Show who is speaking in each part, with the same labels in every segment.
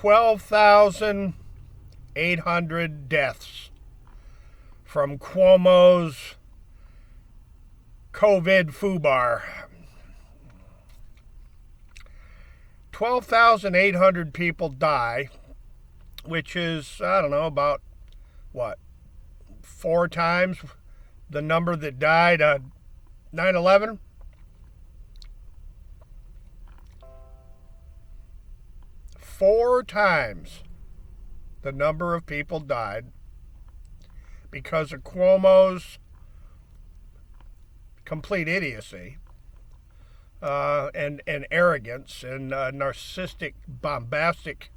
Speaker 1: 12,800 deaths from Cuomo's COVID foobar. 12,800 people die, which is, I don't know, about, what, 4 times the number that died on 9/11? Four times the number of people died because of Cuomo's complete idiocy and arrogance and narcissistic, bombastic.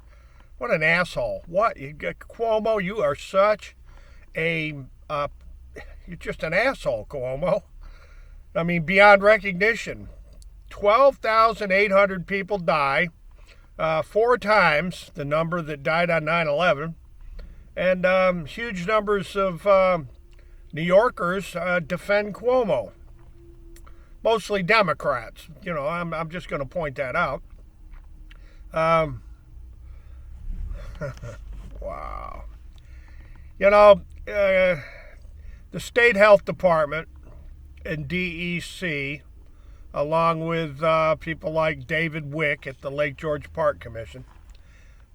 Speaker 1: What an asshole! What Cuomo? You are such a you're just an asshole, Cuomo. I mean, beyond recognition. 12,800 people die. 4 times the number that died on 9/11, and huge numbers of New Yorkers defend Cuomo. Mostly Democrats. You know, I'm just going to point that out. Wow. You know, the State Health Department and DEC, along with people like David Wick at the Lake George Park Commission,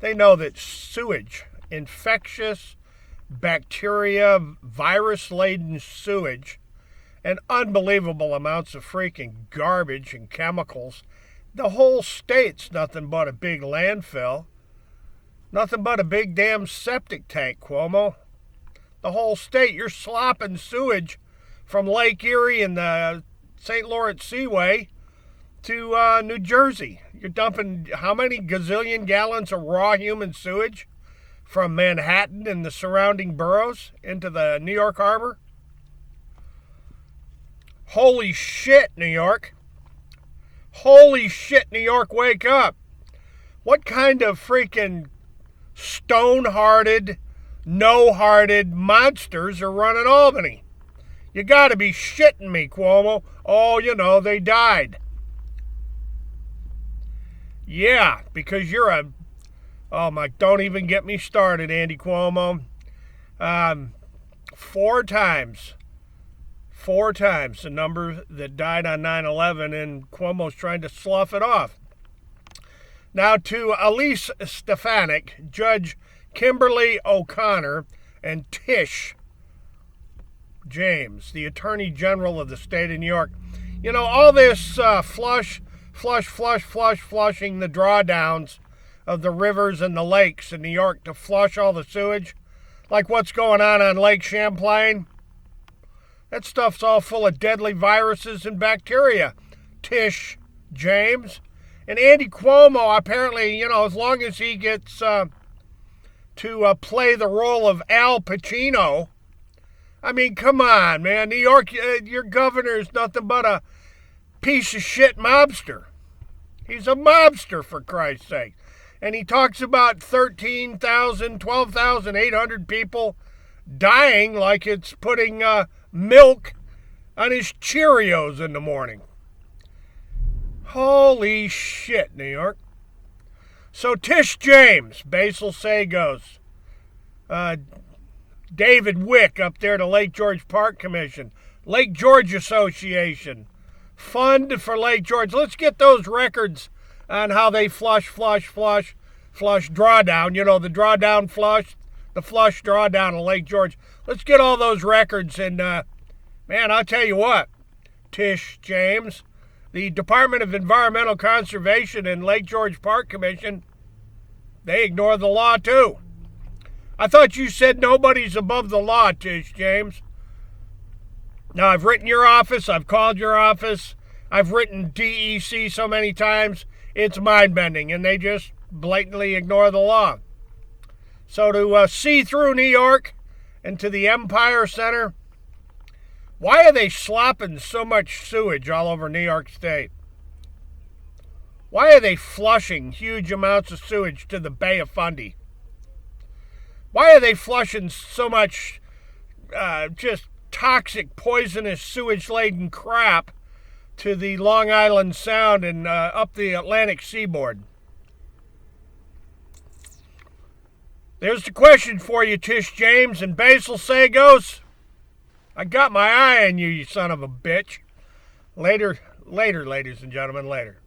Speaker 1: they know that sewage, infectious, bacteria, virus-laden sewage, and unbelievable amounts of freaking garbage and chemicals, the whole state's nothing but a big landfill. Nothing but a big damn septic tank, Cuomo. The whole state, you're slopping sewage from Lake Erie and the St. Lawrence Seaway to New Jersey. You're dumping how many gazillion gallons of raw human sewage from Manhattan and the surrounding boroughs into the New York Harbor? Holy shit, New York. Holy shit, New York, wake up. What kind of freaking stone-hearted, no-hearted monsters are running Albany? You gotta be shitting me, Cuomo. Oh, you know, they died. Yeah, because you're a... Oh, my, don't even get me started, Andy Cuomo. 4 times the number that died on 9/11, and Cuomo's trying to slough it off. Now to Elise Stefanik, Judge Kimberly O'Connor, and Tish James, the Attorney General of the state of New York. You know, all this flushing the drawdowns of the rivers and the lakes in New York to flush all the sewage, like what's going on Lake Champlain. That stuff's all full of deadly viruses and bacteria, Tish James. And Andy Cuomo, apparently, you know, as long as he gets to play the role of Al Pacino, I mean, come on, man. New York, your governor's nothing but a piece of shit mobster. He's a mobster, for Christ's sake. And he talks about 12,800 people dying like it's putting milk on his Cheerios in the morning. Holy shit, New York. So Tish James, Basil Sagos, David Wick up there to Lake George Park Commission, Lake George Association, Fund for Lake George. Let's get those records on how they flush drawdown. You know, the drawdown flush, the flush drawdown of Lake George. Let's get all those records. And, man, I'll tell you what, Tish James, the Department of Environmental Conservation and Lake George Park Commission, they ignore the law too. I thought you said nobody's above the law, Tish James. Now, I've written your office, I've called your office, I've written DEC so many times, it's mind-bending, and they just blatantly ignore the law. So to see through New York and to the Empire Center, why are they slopping so much sewage all over New York State? Why are they flushing huge amounts of sewage to the Bay of Fundy? Why are they flushing so much just toxic, poisonous, sewage-laden crap to the Long Island Sound and up the Atlantic seaboard? There's the question for you, Tish James and Basil Sagos. I got my eye on you, you son of a bitch. Later, ladies and gentlemen, later.